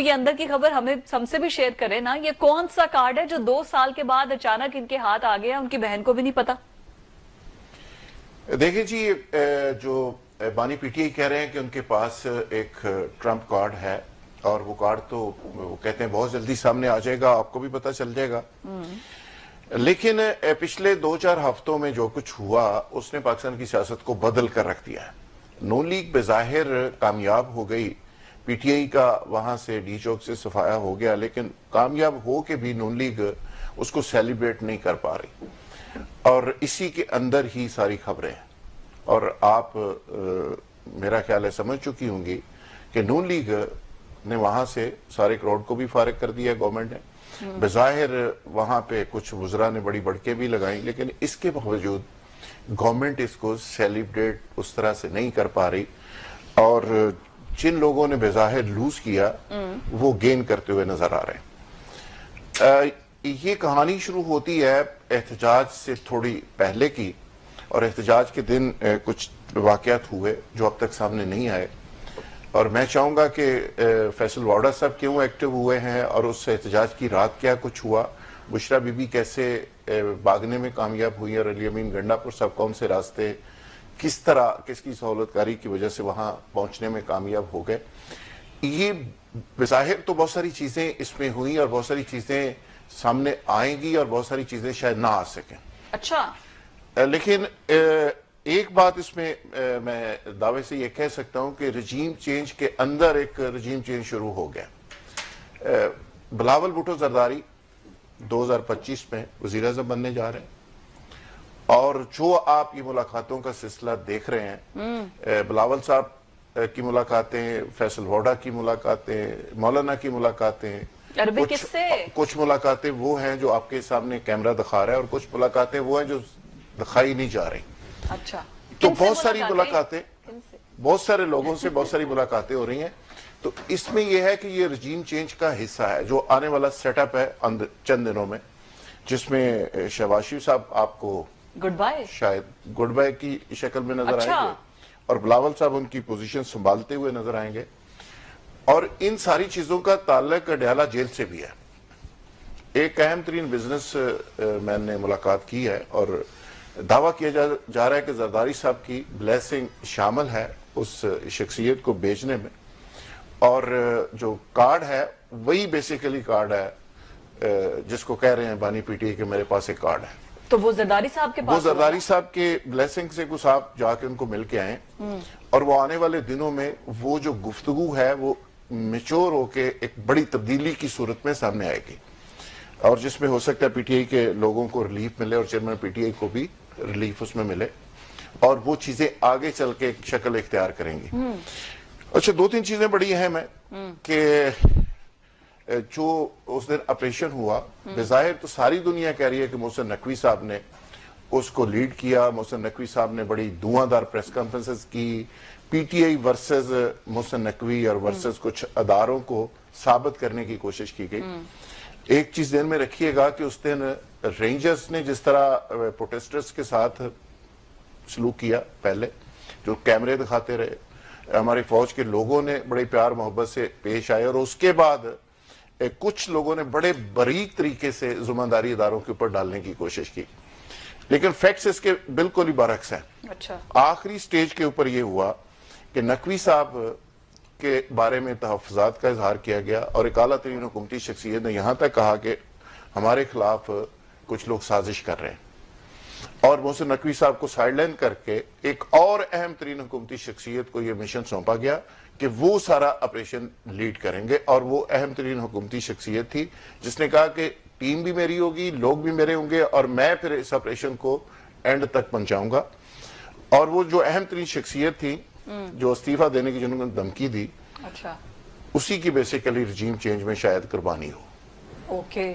یہ اندر کی خبر ہم سے بھی شیئر کریں نا. یہ کون سا کارڈ ہے جو 2 سال کے بعد اچانک ان کے ہاتھ آ گیا, ان کی بہن کو بھی نہیں پتا؟ دیکھیں جی, جو بانی پی ٹی آئی کہہ رہے ہیں کہ ان کے پاس ایک ٹرمپ کارڈ ہے, اور وہ کارڈ تو وہ کہتے ہیں بہت جلدی سامنے آ جائے گا, آپ کو بھی پتہ چل جائے گا. لیکن پچھلے 2-4 ہفتوں میں جو کچھ ہوا اس نے پاکستان کی سیاست کو بدل کر رکھ دیا ہے. نون لیگ بظاہر کامیاب ہو گئی, پی ٹی آئی کا وہاں سے ڈی چوک سے صفایا ہو گیا, لیکن کامیاب ہو کے بھی نون لیگ اس کو سیلیبریٹ نہیں کر پا رہی, اور اسی کے اندر ہی ساری خبریں ہیں. اور آپ میرا خیال ہے سمجھ چکی ہوں گی کہ نون لیگ نے وہاں سے سارے کراؤڈ کو بھی فارغ کر دیا گورنمنٹ نے. بظاہر وہاں پہ کچھ وزراء نے بڑی بڑکیں بھی لگائیں, لیکن اس کے باوجود گورنمنٹ اس کو سیلیبریٹ اس طرح سے نہیں کر پا رہی, اور جن لوگوں نے بظاہر لوز کیا وہ گین کرتے ہوئے نظر آ رہے ہیں. یہ کہانی شروع ہوتی ہے احتجاج سے تھوڑی پہلے کی, اور احتجاج کے دن کچھ واقعات ہوئے جو اب تک سامنے نہیں آئے, اور میں چاہوں گا کہ فیصل وارڈا صاحب کیوں ایکٹیو ہوئے ہیں, اور اس احتجاج کی رات کیا کچھ ہوا, بشرا بی بی کیسے بھاگنے میں کامیاب ہوئی, اور علی امین گنڈا پور صاحب کون سے راستے کس طرح کس کی سہولت کاری کی وجہ سے وہاں پہنچنے میں کامیاب ہو گئے. یہ بظاہر تو بہت ساری چیزیں اس میں ہوئیں, اور بہت ساری چیزیں سامنے آئیں گی, اور بہت ساری چیزیں شاید نہ آ سکیں. اچھا, لیکن ایک بات اس میں میں دعوے سے یہ کہہ سکتا ہوں کہ رجیم چینج کے اندر ایک رجیم چینج شروع ہو گیا. بلاول بھٹو زرداری 2025 میں وزیر اعظم بننے جا رہے ہیں, اور جو آپ یہ ملاقاتوں کا سلسلہ دیکھ رہے ہیں, بلاول صاحب کی ملاقاتیں, فیصل وارڈا کی ملاقاتیں, مولانا کی ملاقاتیں, عربی کس سے؟ کچھ ملاقاتیں وہ ہیں جو آپ کے سامنے کیمرہ دکھا رہا ہے, اور کچھ ملاقاتیں وہ ہیں جو دکھائی نہیں جا رہی. اچھا, تو بہت ساری ملاقاتیں, بہت سارے لوگوں سے بہت ساری ملاقاتیں ہو رہی ہیں. تو اس میں یہ ہے کہ یہ رجیم چینج کا حصہ ہے جو آنے والا سیٹ اپ ہے چند دنوں میں, جس میں شہباز شریف صاحب آپ کو گڈ بائے شاید گڈ بائے کی شکل میں نظر آئیں گے, اور بلاول صاحب ان کی پوزیشن سنبھالتے ہوئے نظر آئیں گے. اور ان ساری چیزوں کا تعلق ڈیالہ جیل سے بھی ہے. ایک اہم ترین بزنس مین نے ملاقات کی ہے, اور دعویٰ کیا جا رہا ہے کہ زرداری صاحب کی بلیسنگ شامل ہے اس شخصیت کو بیچنے میں, اور جو کارڈ ہے وہی بیسیکلی کارڈ ہے جس کو کہہ رہے ہیں بانی پی ٹی آئی کہ میرے پاس ایک کارڈ ہے. تو وہ زرداری صاحب کے پاس, وہ زرداری صاحب کے بلیسنگ سے کچھ آپ جا کے ان کو مل کے آئیں, اور وہ آنے والے دنوں میں وہ جو گفتگو ہے وہ میچور ہو کے ایک بڑی تبدیلی کی صورت میں سامنے آئے گی, اور جس میں ہو سکتا ہے پی ٹی آئی کے لوگوں کو ریلیف ملے, اور چیئرمین پی ٹی آئی کو بھی ریلیف اس میں ملے, اور وہ چیزیں آگے چل کے ایک شکل اختیار کریں گی. اچھا, 2-3 چیزیں بڑی اہم ہیں کہ جو اس دن آپریشن ہوا, بظاہر تو ساری دنیا کہہ رہی ہے کہ محسن نقوی صاحب نے اس کو لیڈ کیا. محسن نقوی صاحب نے بڑی دھواں دار پریس کانفرنسز کی, P T I versus Mohsin Naqvi اور ورسز کچھ اداروں کو ثابت کرنے کی کوشش کی گئی. ایک چیز ذہن میں رکھیے گا کہ اس دن رینجرز نے جس طرح پروٹیسٹرز کے ساتھ سلوک کیا, پہلے جو کیمرے دکھاتے رہے, ہماری فوج کے لوگوں نے بڑے پیار محبت سے پیش آئے, اور اس کے بعد کچھ لوگوں نے بڑے باریک طریقے سے ذمہ اداروں کے اوپر ڈالنے کی کوشش کی, لیکن فیکٹس اس کے بالکل ہی برعکس ہیں. اچھا, آخری سٹیج کے اوپر یہ ہوا کہ نقوی صاحب کے بارے میں تحفظات کا اظہار کیا گیا, اور ایک اعلیٰ ترین حکومتی شخصیت نے یہاں تک کہا کہ ہمارے خلاف کچھ لوگ سازش کر رہے ہیں, اور محسن نقوی صاحب کو سائیڈ لائن کر کے ایک اور اہم ترین حکومتی شخصیت کو یہ مشن سونپا گیا کہ وہ سارا آپریشن لیڈ کریں گے. اور وہ اہم ترین حکومتی شخصیت تھی جس نے کہا کہ ٹیم بھی میری ہوگی, لوگ بھی میرے ہوں گے, اور میں پھر اس آپریشن کو اینڈ تک پہنچاؤں گا. اور وہ جو اہم ترین شخصیت تھی جو استعفیٰ دینے کی جنہوں نے دھمکی دی, اچھا, اسی کی بیسیکلی رجیم چینج میں شاید قربانی ہو. اوکے.